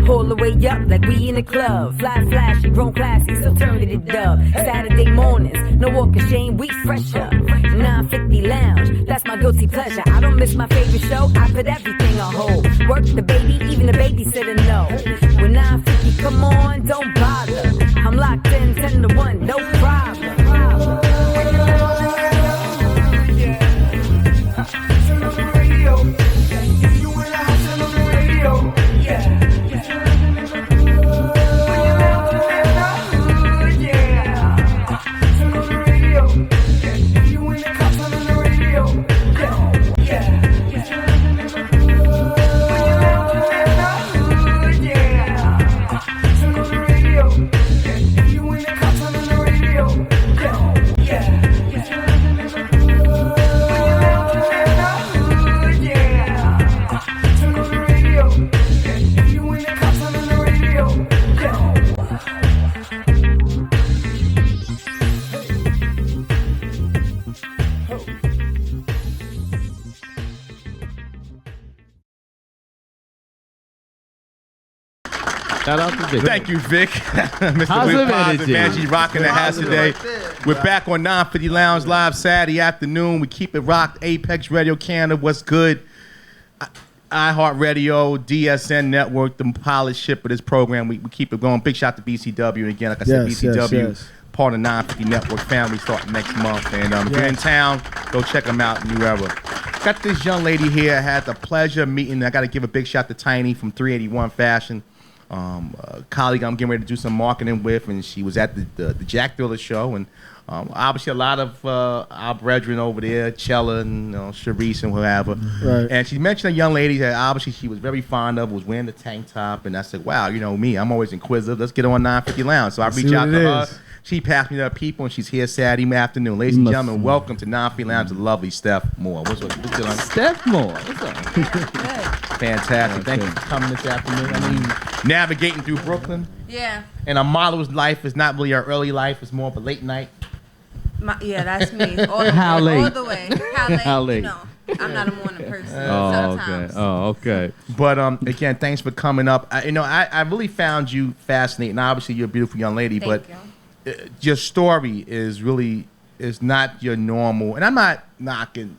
All the way up like we in the club. Fly flashy, grown classy, so turn it to dub. Saturday mornings, no walk of shame, we fresh up. 950 lounge, that's my guilty pleasure. I don't miss my favorite show, I put everything on hold. Work the baby, even the babysitter know. When 950 come on, don't bother. I'm locked in 10 to 1, no problem. Shout out to Vic. Thank you, Vic. Mr. Wick Positive Energy rocking the house today. Right, we're back on 950 Lounge Live Saturday afternoon. We keep it rocked. Apex Radio Canada, what's good? iHeartRadio, DSN Network, the pilot ship of this program. We keep it going. Big shout to BCW. And again, like I said, BCW, part of 950 Network family starting next month. And if you're in town, go check them out, New Era. Got this young lady here. I had the pleasure of meeting. I got to give a big shout to Tiny from 381 Fashion. A colleague I'm getting ready to do some marketing with, and she was at the Jack Thriller show, and obviously a lot of our brethren over there, Chella and Sharice and whoever. Right. And she mentioned a young lady that obviously she was very fond of, was wearing the tank top, and I said, wow, you know me, I'm always inquisitive. Let's get her on 950 Lounge. So I reached out to her. She passed me to her people, and she's here Saturday afternoon. Ladies and gentlemen, welcome to 950 Lounge, the lovely Steph Moore. What's going on? Steph Moore. What's up? Fantastic. Thank you for coming this afternoon. I mean, navigating through Brooklyn. Yeah. And a model's life is not really our early life. It's more of a late night. That's me. All the How way, late? All the way. How late? How late? You know, I'm not a morning person sometimes. Okay. Oh, okay. But again, thanks for coming up. I really found you fascinating. Obviously, you're a beautiful young lady, Thank you. Your story is not your normal. And I'm not knocking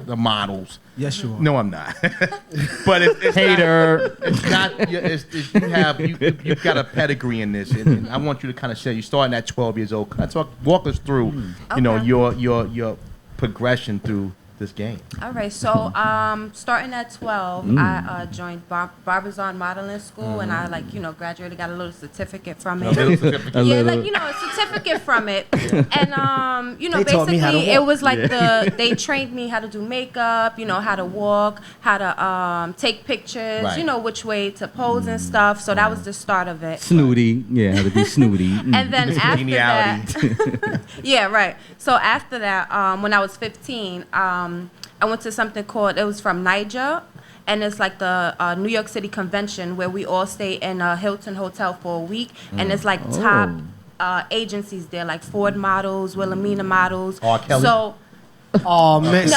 the models. Yes, you are. No, I'm not. But it's hater. You've got a pedigree in this, and I want you to kind of share. You starting at 12 years old. Walk us through, your progression through this game. All right, so starting at 12, I joined Barbizon Modeling School, and I graduated, got a little certificate from it. A certificate from it. And They taught me how to basically walk. it was like they trained me how to do makeup, how to walk, how to take pictures, Right. Which way to pose and stuff. So that was the start of it. Snooty. Yeah, had to be snooty. And then after that, Geniality. yeah, right. So after that, when I was 15, I went to something called, it was from Niger, and it's like the New York City Convention where we all stay in a Hilton Hotel for a week, and it's like top agencies there, like Ford Models, Wilhelmina Models. R. Kelly? So, Oh, man. no.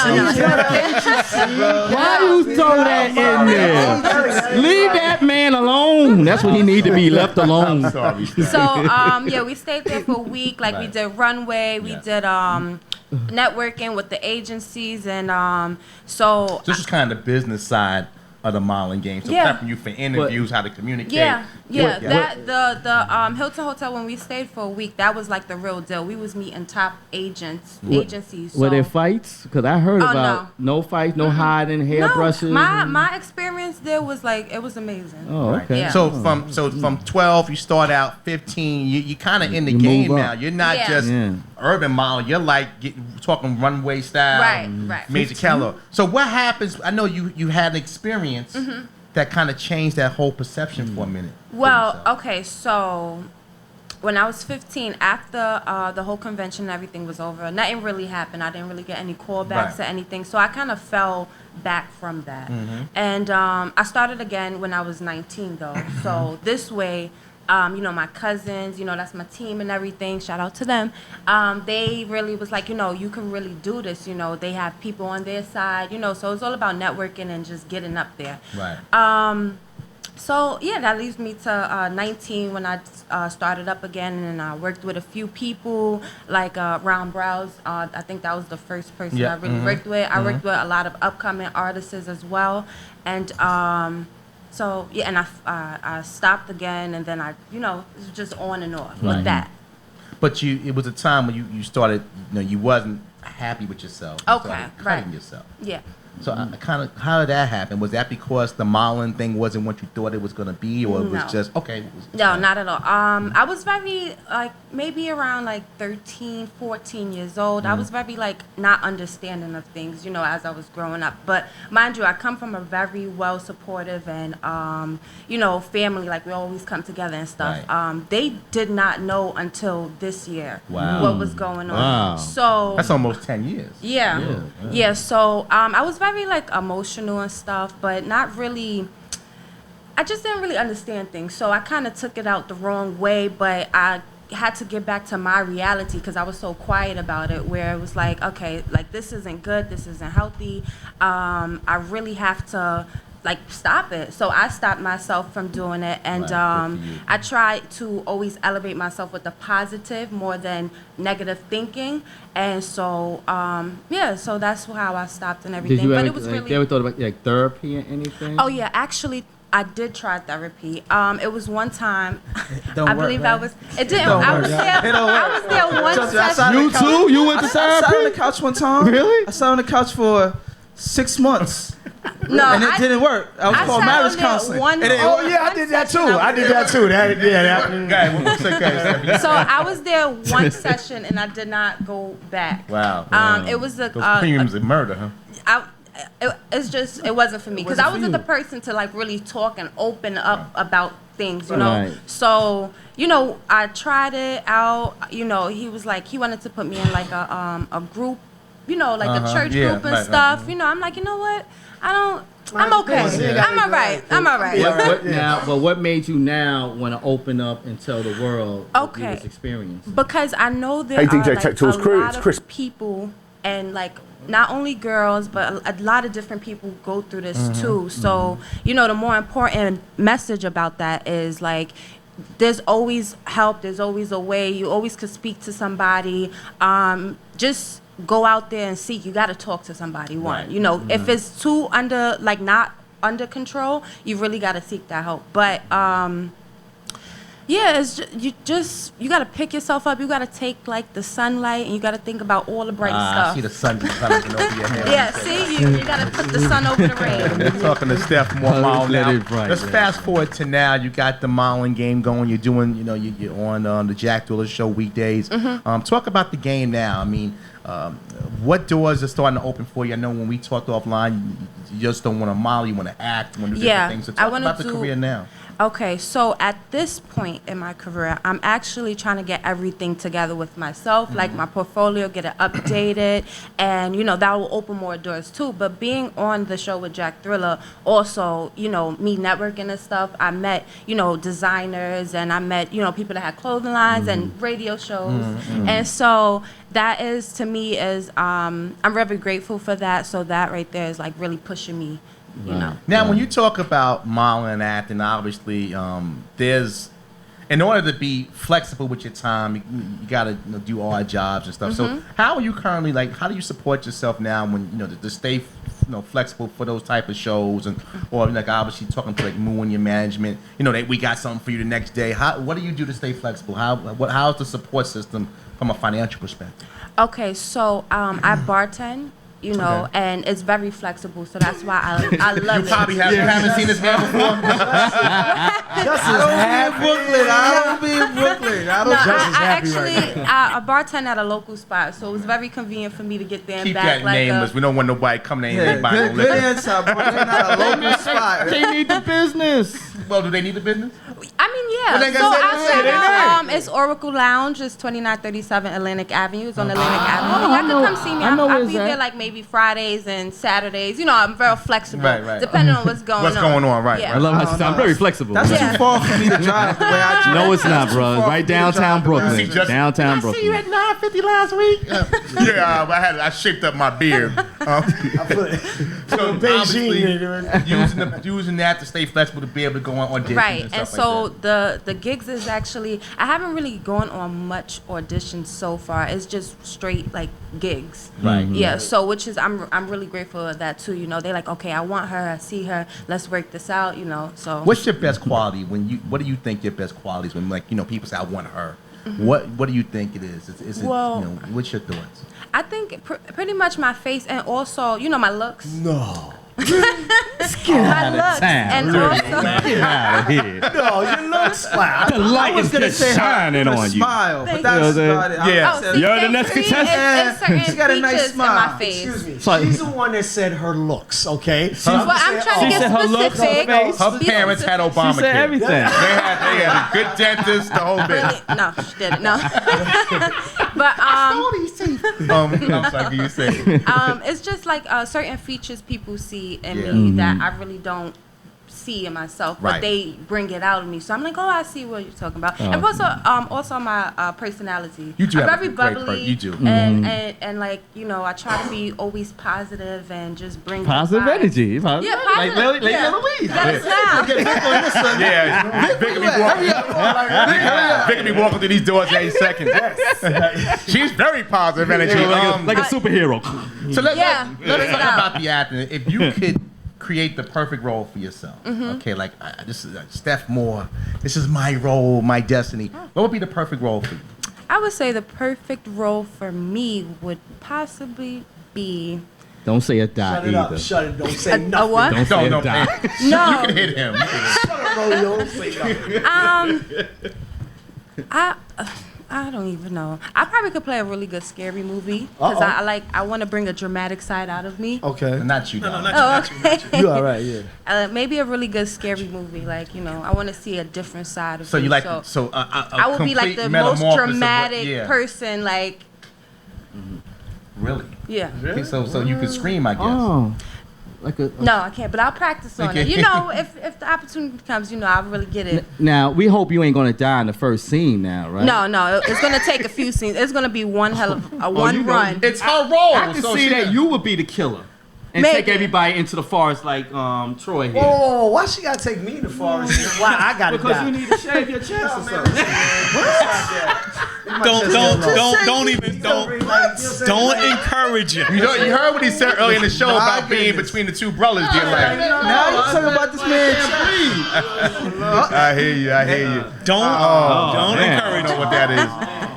Why you throw that in there? Leave that man alone. That's what he need to be left alone. I'm sorry. So, we stayed there for a week. Like, we did runway, we did networking with the agencies, and so This is kind of the business side of the modeling game. So prepping you for interviews, how to communicate. Yeah. That the Hilton Hotel, when we stayed for a week, that was like the real deal. We was meeting top agencies. Were there fights? Because I heard about no fights, no hiding, hairbrushes. My experience there was like, it was amazing. Oh, okay. Yeah. So from 12, you start out 15. You kind of in the game now. You're not just urban model. You're like talking runway style. Right. Major Keller. So what happens? I know you had an experience that kind of changed that whole perception for a minute? Well, okay, so when I was 15, after the whole convention and everything was over, nothing really happened. I didn't really get any callbacks or anything. So I kind of fell back from that. And I started again when I was 19, though. So this way, my cousins, that's my team and everything. Shout out to them. They really was like, you can really do this. They have people on their side, so it's all about networking and just getting up there. Right. So, yeah, that leaves me to 19 when I started up again, and I worked with a few people, like Ron Browse. I think that was the first person I really worked with. I worked with a lot of upcoming artists as well. And so, yeah, and I stopped again, and then it was just on and off with that. But it was a time when you started, you wasn't happy with yourself. You started cutting yourself. Yeah. So how did that happen? Was that because the modeling thing wasn't what you thought it was going to be, or it was just, okay? No, not at all. I was very, maybe around 13, 14 years old. I was very, not understanding of things, as I was growing up. But mind you, I come from a very well-supportive and, family. We always come together and stuff. Right. They did not know until this year what was going on. Wow. So that's almost 10 years. Yeah. So I was very emotional and stuff, but not really. I just didn't really understand things, so I kind of took it out the wrong way. But I had to get back to my reality because I was so quiet about it. Where it was okay, this isn't good, this isn't healthy. I really have to stop it. So I stopped myself from doing it, and I try to always elevate myself with the positive more than negative thinking. And so so that's how I stopped and everything. Did you but ever, it was really. You ever thought about therapy or anything? Oh yeah, actually I did try therapy. It was one time. I believe that was. It didn't. I was there one session. You too? You went to therapy? I sat on the couch one time. Really? I sat on the couch for 6 months. No, and it didn't work. I was called marriage counseling. I did that too. I did that too. So I was there one session and I did not go back. Wow. It was those premiums of murder, huh? It wasn't for me because I wasn't the person to really talk and open up about things, Right. So I tried it out. He was he wanted to put me in a group, a church group and stuff. I'm like, you know what? I'm okay. I'm all right. I'm all right. What made you now want to open up and tell the world what you was experiencing? Because I know there are a lot of people and not only girls, but a lot of different people go through this too. So, the more important message about that is there's always help. There's always a way. You always could speak to somebody. Just go out there and seek. You got to talk to somebody. If it's too not under control, you really got to seek that help. But it's you got to pick yourself up. You got to take the sunlight and you got to think about all the bright stuff. I see the sun just coming over your head. Yeah, see, you got to put the sun over the rain. We're talking to Steph Moore now. Let's fast forward to now. You got the modeling game going. You're doing, you're on the Jack Dilla Show weekdays. Talk about the game now. I mean, what doors are starting to open for you? I know when we talked offline, you just don't want to model, you want to act, you want to do different things. So talk about the career now. Okay, so at this point in my career, I'm actually trying to get everything together with myself, my portfolio, get it updated, and, that will open more doors too. But being on the show with Jack Thriller, also, me networking and stuff, I met, designers, and I met, people that had clothing lines and radio shows. And so that is, to me, I'm very grateful for that. So that right there is really pushing me. Now, when you talk about modeling and acting, obviously, there's, in order to be flexible with your time, you got to do odd jobs and stuff. So how are you currently, how do you support yourself now when, to stay, flexible for those type of shows, and or obviously talking to Moo and your management, we got something for you the next day. What do you do to stay flexible? How's the support system from a financial perspective? Okay, so I bartend. And it's very flexible, so that's why I love it. You probably haven't seen this man before. don't be in Brooklyn. I don't. I bartend at a local spot, so it was very convenient for me to get there and Keep back. that Like nameless. We don't want nobody coming in and buying no Good liquor. answer. Brooklyn at a local spot. They need the business. Well, do they need the business? I mean, yeah. Well, they So got outside it's Oracle Lounge. It's 2937 Atlantic Avenue. It's on Atlantic Avenue. Y'all can come see me. I'll be there like maybe Fridays and Saturdays. You know, I'm very flexible. Right. Depending on what's going on. What's going on, right? Yeah. I love how I'm very flexible. That's man. too far for me to drive the way I drive. No, it's not, bro. Right downtown Brooklyn. See, just- Downtown I see Brooklyn. you at 950 last week. I shaped up my beard. So obviously, using that to stay flexible to be able to go on auditions. Right, and and stuff so like that. the gigs is actually, I haven't really gone on much auditions so far. It's just straight like gigs. Right. Yeah. So which is I'm really grateful of that too. You know, they're like, okay, I want her, I see her, let's work this out. You know, so. What's your best quality what do you think your best qualities when people say I want her? Mm-hmm. What do you think it is? Is it Well, what's your thoughts? I think pretty much my face and also my looks. No. My looks and also. Get out of here. No, your looks. Wow. The light is gonna just say shining her on you. smile, Thank but that's you. about it. Yeah. Oh, see, You're the thank next you. contestant. It's certain She got a nice features in smile. my face. Excuse me. So- She's the one that said her looks, okay? Well, I'm trying to She get said her looks, her specific. face. Her Be parents had specific. Obamacare. She said everything. They had a good dentist, the whole bit. No, she didn't. No. But I'm sorry, you say. it's just like certain features people see in Yeah. me that I really don't see in myself, but Right. they bring it out of me. So I'm like, oh, I see what you're talking about. And also my personality. You do I'm have very a great bubbly. you do. And like I try to be always positive and just bring Positive vibes. energy. Yeah, positive. Like Lady yeah. Louise. That's now. Yeah, Vic be walking through these doors every second. She's very positive energy. Like a superhero. So let's Yeah, talk bring it out. about the acting. If you could create the perfect role for yourself, okay, like this is Steph Moore. This is my role, my destiny. What would be the perfect role for you? I would say the perfect role for me would possibly be Don't say a dot Shut it up. either. Shut it. Don't say a nothing. what? Don't say No, a dot. No. You can hit him. Shut up, Romeo. Don't say nothing. I don't even know. I probably could play a really good scary movie because I want to bring a dramatic side out of me. Okay. Not you. No, Oh, okay. You all right? Yeah. Maybe a really good scary movie. Like I want to see a different side of So me. you like I would be like the most dramatic person. Like Really? yeah. Okay, so you could scream, I guess. Oh. Like a. No, I can't. But I'll practice on it. Okay. If the opportunity comes, I'll really get it. Now, we hope you ain't going to die in the first scene now, right? No, it's gonna take a few scenes. It's gonna be one hell of a one run. It's her role. I can see that you would be the killer. And Maybe. take everybody into the forest like Troy here. Whoa, why she gotta take me in the forest? Why I gotta Because die? you need to shave your chest or something. Don't encourage him. You heard what he said earlier in the show about being between the two brothers, dear life. Now you talking about this man. I hear you. Don't man. I encourage don't know him. what that is.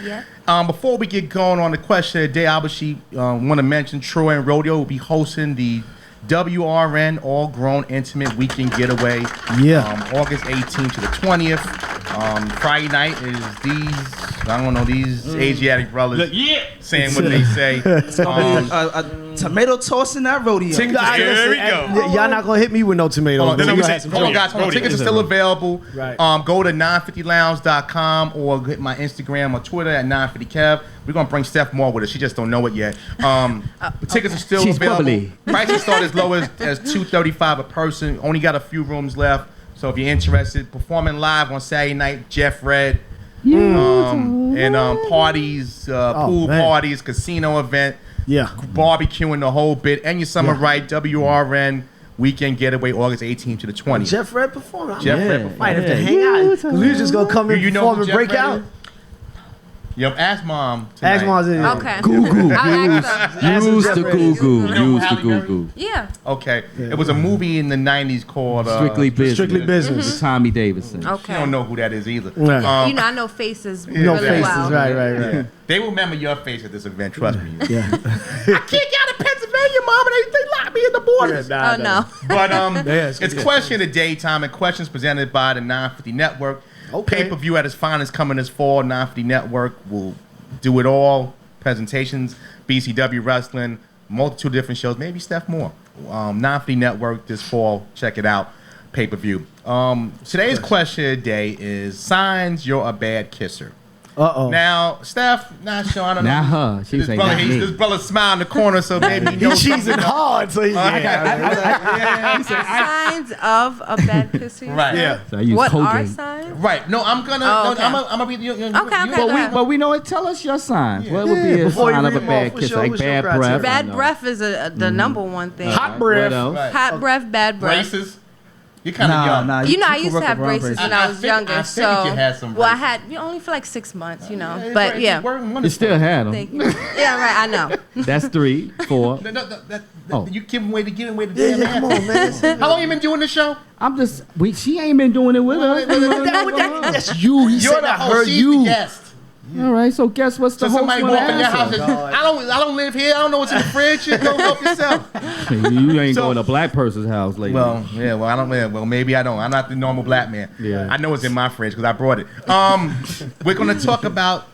Yeah. Before we get going on the question of the day, obviously want to mention Troy and Rodeo will be hosting the WRN All Grown Intimate Weekend Getaway. Yeah. August 18th to the 20th. Friday night is these Asiatic brothers saying what they say. A tomato toss in that rodeo. Tickets are There we go. Y'all not gonna hit me with no tomatoes. Hold on, man. You hold had some on, guys. Hold on. Rodeo. Tickets are still available. Right. Go to 950lounge.com or hit my Instagram or Twitter at 950kev. We're gonna bring Steph Moore with us. She just don't know it yet. The tickets are still She's available. bubbly. Prices start as low as $235 a person. Only got a few rooms left. So if you're interested, performing live on Saturday night, Jeff Red. And parties, pool man. parties, casino event. Yeah. Barbecuing the whole bit, and your summer right WRN weekend getaway August 18th to the 20th. Jeff Red performing. Jeff Red Might have to hang out because we was just gonna come in You know perform who and Jeff break Red out. is? Yep, ask mom tonight. Ask mom's in. Okay. Goo-goo. I'll ask them. Use the goo-goo. You know Use the Halle Berry? goo-goo. Yeah. Okay. It was a movie in the 90s called Strictly Business. Strictly Business. With Tommy Davidson. Okay. You don't know who that is either. Right. You know, I know faces No really faces. well. Right. They will remember your face at this event, trust me. Yeah. I can't get out of Pennsylvania, Mom, and they locked me in the borders. Nah, Oh, no. But Yes, it's yeah. question of the daytime and questions presented by the 950 Network. Okay. Pay-per-view at its finest coming this fall. 950 Network will do it all. Presentations, BCW Wrestling, multitude of different shows. Maybe Steph Moore. 950 Network this fall. Check it out. Pay-per-view. Today's question of the day is signs you're a bad kisser. Uh-oh. Now, Steph, not sure. I don't know. Not her. She This say brother, not me. this brother smile in the corner, so maybe he knows. He's cheesing hard, so Signs of a bad kisser. Right. Yeah. So I use What Colgate. are signs? Right. No, I'm gonna. Oh, no, okay. I'm gonna read you. Okay, But go we, ahead. but we know it. Tell us your signs. What would be a before you sign of a read them off, bad what's kiss? your- Like what's your bad criteria? breath. Bad I know. breath is the number one thing. Hot breath. What else? Right. Hot breath, bad breath. Braces. You're kind of young. Nah. You know, I can used to work have around braces when I I was think- younger. I So, figured you had some well, I braces. had only for like 6 months, you know. Yeah, But braces yeah, work You wonderful. still had them. Thank you. Yeah, right. I know. That's 3, 4. Oh. You giving away the Yeah, damn yeah, come on, man. How long you been doing the show? I'm just. She ain't been doing it with us. That's you. He You're said the I host. heard She's you. the guest. All right. So guess what's So the host somebody wanna walk in your house answer? and I don't live here. I don't know what's in the fridge. You go help yourself. You ain't So- going to a black person's house lately. Well, yeah. Well, I don't. Yeah, well, maybe I don't. I'm not the normal black man. Yeah. I know it's in my fridge because I brought it. We're gonna talk about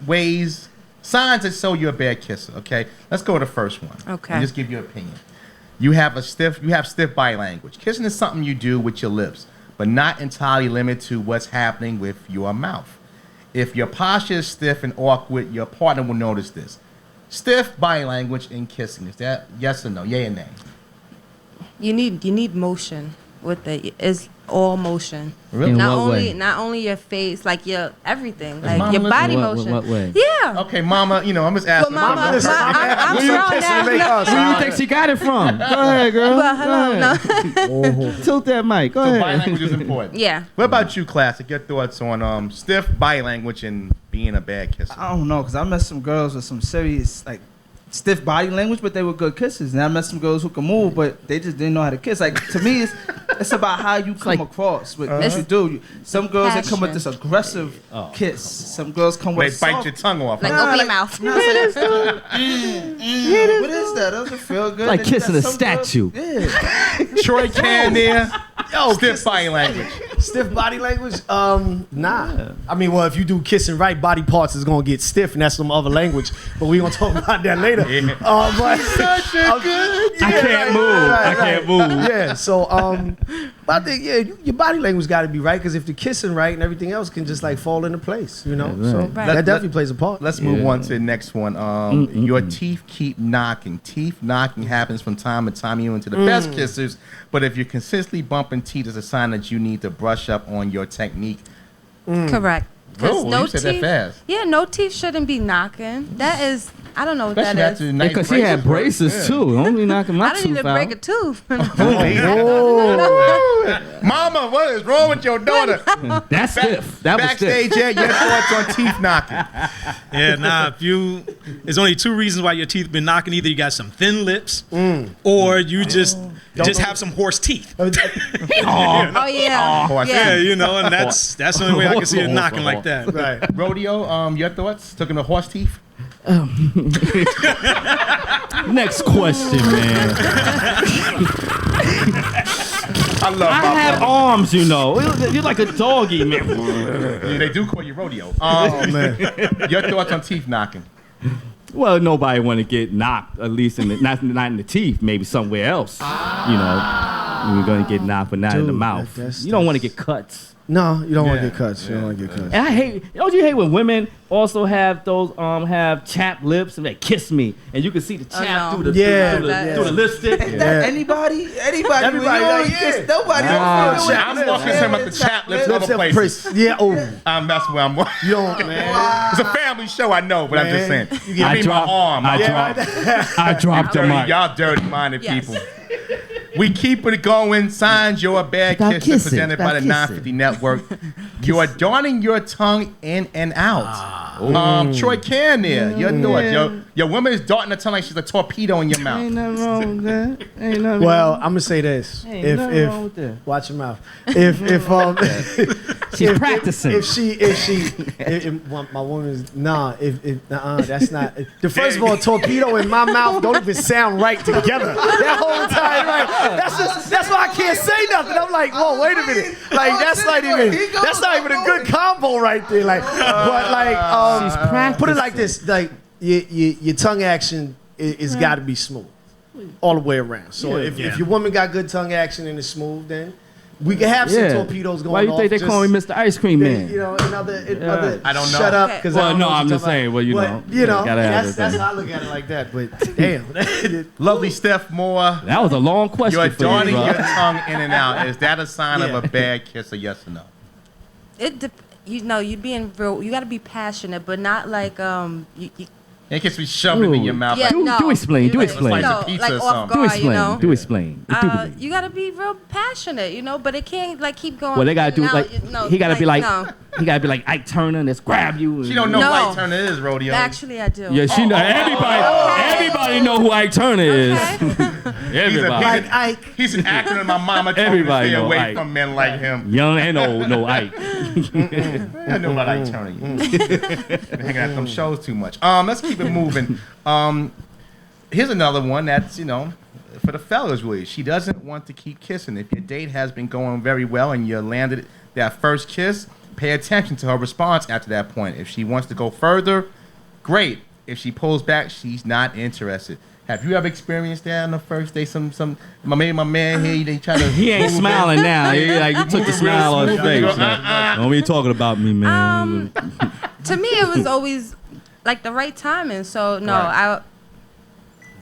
signs that show you're a bad kisser. Okay. Let's go to the first one. Okay. And just give your opinion. You have stiff body language. Kissing is something you do with your lips, but not entirely limited to what's happening with your mouth. If your posture is stiff and awkward, your partner will notice this. Stiff body language in kissing. Is that yes or no? Yay or nay? You need motion with it. It's all motion. Really? In Not what only way? not only your face, like your everything, Is like Mama your listening? body What- motion. what way? Yeah. Okay, Mama. I'm just Well, asking. Mama, listen, I'm Will you strong kiss and now. make us? Where you think she got it from? Go ahead, girl. Well, hello, Go ahead. Tilt that mic. Go So body ahead. language is important. Yeah. What about you, Classic? Your thoughts on stiff body language and being a bad kisser? I don't know, because I met some girls with some serious, like, stiff body language, but they were good kisses. And I met some girls who can move, but they just didn't know how to kiss. Like, to me, it's about how you come like- across with what you do. Some girls, they come with this aggressive kiss. Some girls come They with bite soft. your tongue off. Like huh? open your mouth. What is that? Doesn't feel good. Like Then you kissing got a some girls- statue. Yeah. Troy Can there. Yo, Stiff body language. Stiff body language? Nah. I mean, well, if you do kissing right, body parts is gonna get stiff, and that's some other language. But we gonna talk about that later. Yeah. But Such a good. I can't move. I can't move. Yeah. So, but I think your body language got to be right, because if the kissing right and everything else can just like fall into place, you know. Yeah, So right. that definitely plays a part. Let's move Yeah. on to the next one. Your teeth keep knocking. Teeth knocking happens from time to time, even to the best kissers. But if you're consistently bumping teeth, it's a sign that you need to brush up on your technique. Correct. 'Cause Oh, you said that fast. Yeah, no teeth shouldn't be knocking. That is, I don't know what Especially that after is. the night Because she had braces too. Don't be knocking my I didn't tooth even out. break a tooth. Mama, what is wrong with your daughter? That's stiff. That was stiff. Backstage, your thoughts on teeth knocking? Yeah, nah. There's only 2 reasons why your teeth been knocking. Either you got some thin lips, or you just have some horse teeth. Oh yeah. Horse. Yeah, Yeah. and that's the only way I can see it knocking like that. Right. Rodeo, your thoughts? Talking to horse teeth? Next question, man. I love I have arms, you know. You're like a doggy, man. Yeah, they do call you rodeo. Oh man. Your thoughts on teeth knocking? Well, nobody want to get knocked, at least not in the teeth, maybe somewhere else. You know, you're going to get knocked, but not in the Dude, mouth. that's- You don't want to get cuts. No, you don't want to Yeah, get cuts. You don't want to get cuts. And I hate, don't you hate when women also have those, have chapped lips and they kiss me, and you can see the chap no. through the, Yeah, through the lipstick. That anybody, Everybody, when you like, kiss, yeah. nobody. Nah. don't feel I'm more concerned about the chap lips and other places. Yeah. Oh, That's where I'm. you don't, man. It's a family show, I know, but I'm just saying. Man, You give me my arm. I dropped the mic. Y'all dirty-minded Yes. people. We keep it going. Signs you're a bad Without kisser, kissing, presented by the without 950 Network. You are darting your tongue in and out. Troy Can there. Your thoughts. Your woman is darting her tongue like she's a torpedo in your mouth. Ain't nothing wrong with that. Ain't nothing Well, wrong. I'm gonna say this. Ain't nothing wrong with that. Watch your mouth. If She's practicing. If my woman's that's not. The first of all, torpedo in my mouth don't even sound right together. That whole time, right? That's why I can't say nothing. I'm like, whoa, wait a minute. Like that's not even a good combo right there. Like, but like, She's practicing. put it like this. Like your tongue action is got to be smooth all the way around. So if your woman got good tongue action and it's smooth, then we can have some torpedoes going. Why you think they off call me Mr. Ice Cream Man? You know, other. I don't know. Shut up, Okay. because Well, no, I'm just saying. Well, you know, gotta have that's it. how I look at it like that. But damn, Lovely Steph Moore. That was a long question You're for you, darting bro. your tongue in and out. Is that a sign of a bad kiss, or yes or no? You being real. You got to be passionate, but not like You can't be shoving it in your mouth. Yeah, like, Do explain. Do Like, explain. Slice No, of pizza like or off something. Do guard, explain. you know. Do explain. You gotta be real passionate, but it can't like keep going. Well, they gotta do now, like he gotta be like no. he gotta be like Ike Turner and just grab you. She don't know No. who Ike Turner is, Rodeo. Actually, I do. Yeah, she know. Everybody know who Ike Turner is. Everybody. He's an actor, and my mama told me to Everybody stay know away Ike. from men like him. Young and old know Ike. I know about Ike Turner. Been hanging out at them shows too much. Let's keep it moving. Here's another one that's, for the fellas really. She doesn't want to keep kissing. If your date has been going very well and you landed that first kiss, pay attention to her response after that point. If she wants to go further, great. If she pulls back, she's not interested. Have you ever experienced that on the first day? My man here, they try to. He ain't smiling now. He took the smile off his face. Don't be talking about me, man. To me, it was always like the right timing. So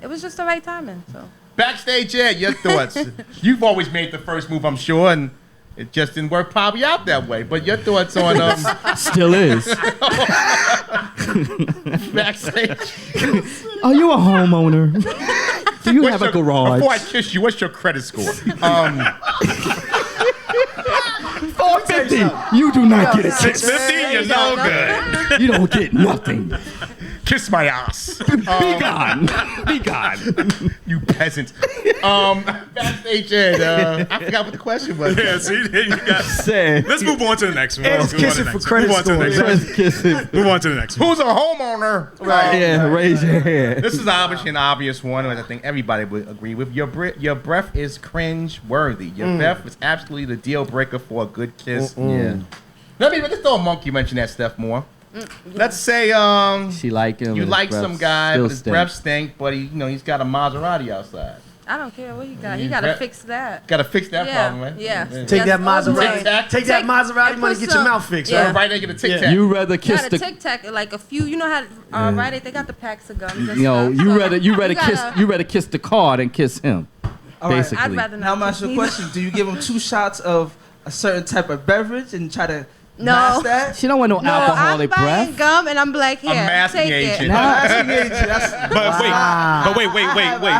it was just the right timing. So Backstage Ed, your thoughts? You've always made the first move, I'm sure, and it just didn't work probably out that way. But your thoughts on Still is. backstage? Are you a homeowner? Do you have a garage? Before I kiss you, what's your credit score? 450. You do not get a kiss. 650, you're no good. You don't get nothing. Kiss my ass. Be gone. Be gone. You peasant. Backstage Ed, I forgot what the question was. Yeah, see, there you got. Say. Let's move on to the next one. Ed's kissing for credit Move on to the next scores. one. Kissing. Move on to the next one. Who's a homeowner? Right. Yeah, raise your hand. This is obviously an obvious one, which I think everybody would agree with. Your breath is cringe-worthy. Your breath is absolutely the deal breaker for a good kiss. Yeah. Let's throw a monkey wrench in that, Steph Moore. Let's say She like him. you his like breath some guy, still but his stink. breath stink, but he's got a Maserati outside. I don't care what he got. He You got to bet. fix that. Got to fix that Yeah, problem, right? yeah. Take that Yes, all the Maserati. way. Take that Maserati and money, put get your some- mouth fixed. Yeah. Right? Right, they get a tic tac. You rather You kiss got a the Tic Tac, like a few. You know how Rite Aid, they got the packs of gums. And you stuff. rather You kiss gotta- kiss the car than kiss him. All right. Basically. I'd rather not. Now I'm asking you a kiss question. Do you give them 2 shots of a certain type of beverage and try to No. mask that? She don't want no No, alcoholic I'm buying breath. gum and I'm like, here, masking take agent. it. But wait. I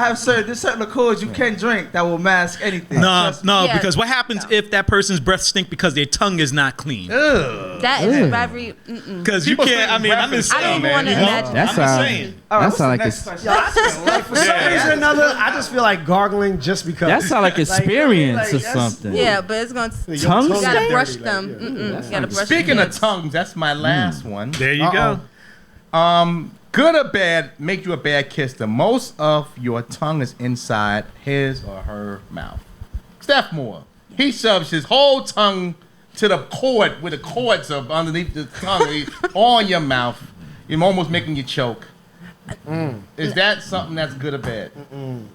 have there's certain liqueurs you can drink that will mask anything. No, Yeah. because what happens if that person's breath stink because their tongue is not clean? That is very. Because you People can't. think I mean, breath I'm is just I don't saying, even man. want to You know? imagine. That's I'm just how. saying. All right, That what's sound the like next it's. question? Like for some reason or another, I just feel like gargling just because. That sound like experience like, or that's- something. Yeah, but it's going Your to. Tongue You gotta stink? brush them. You gotta brush Speaking them. of tongues, that's my last one. There you go. Good or bad, make you a bad kisser. Most of your tongue is inside his or her mouth. Steph Moore, he shoves his whole tongue to the cord where the cords are underneath the tongue on your mouth. You're almost making you choke. Is that something that's good or bad?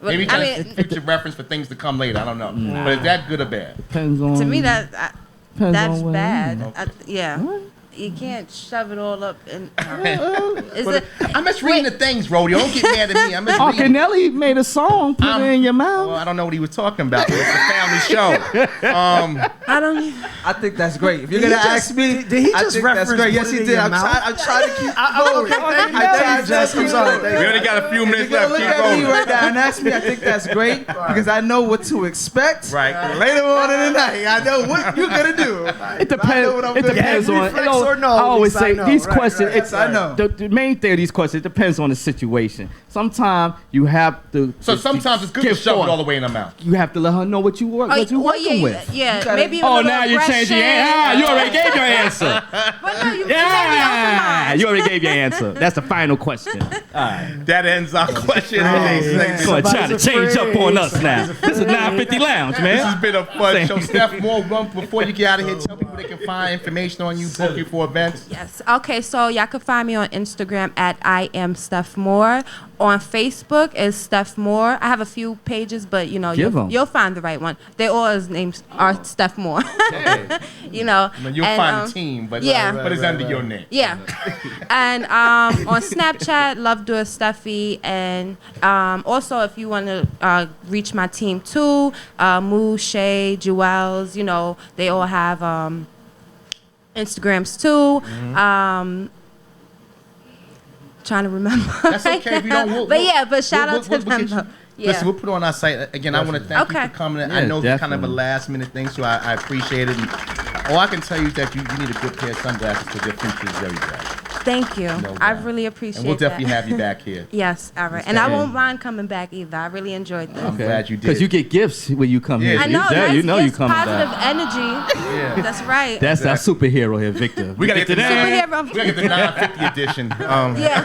Maybe I that's mean, a future reference for things to come later. I don't know. But is that good or bad? Depends on. to me, that's on what- bad. Yeah. You can't shove it all up in. I'm just reading the things, Rodeo. Don't get mad at me. I'm just Oh, reading. Nelly made a song. Put it in your mouth. Well, I don't know what he was talking about. It's a family the show. I don't. I think that's great. If you're gonna ask me, did he I just think reference that's great. Yes, put he it in did. your I'm mouth? trying to keep going. I'm sorry. We only got a few minutes If you're left. gonna Keep look at me going. right now and ask me, I think that's great because I know what to expect. Right. Later on in the night, I know what you're gonna do. It depends. It depends on. reflex or no, I always at least I say know. these Right, questions. right. It's, I know. The main thing of these questions. It depends on the situation. Sometimes you have to. So sometimes it's good to give shove forth. it all the way in the mouth. You have to let her know what you work. What you working with. Yeah, maybe. Oh, a little now you're changing your aggression. answer. You already gave your answer. But no, you Yeah, you already gave your answer. That's the final question. That ends our question. Go try to change up on us now. This is 950 Lounge, This has man. been a fun Thank show. you. Steph Moore, before you get out of here, tell people they can find information on you, book you for events. Yes. Okay, so y'all can find me on Instagram at I am Steph Moore. On Facebook is Steph Moore. I have a few pages, but you know, Give 'em. you'll find the right one. They all his names are Steph Moore. You know. I mean, you'll and, find the team, but yeah. but it's under your name. Yeah. And on Snapchat, Love Doer Steffi. And also, if you want to reach my team too, Moo, Shay, Jewels, you know, they all have Instagrams too. Trying to remember. That's okay if you don't. But shout out to them. Listen, Yeah. we'll put it on our site. Again, I want to thank you Okay. for coming in. Yeah, I know it's kind of a definitely. last minute thing, so I appreciate it. And all I can tell you is that you need a good pair of sunglasses because your future is very bright. Thank you. No I doubt. really appreciate And we'll definitely that. have you back here. Yes, all right. And I won't mind coming back either. I really enjoyed this. I'm glad you did. Because you get gifts when you come Yeah. here. I know. You know you That's coming positive back. energy. Yeah. That's right. That's our superhero here, Victor. We gotta get the Superhero. We gotta get the 950 edition. Yeah.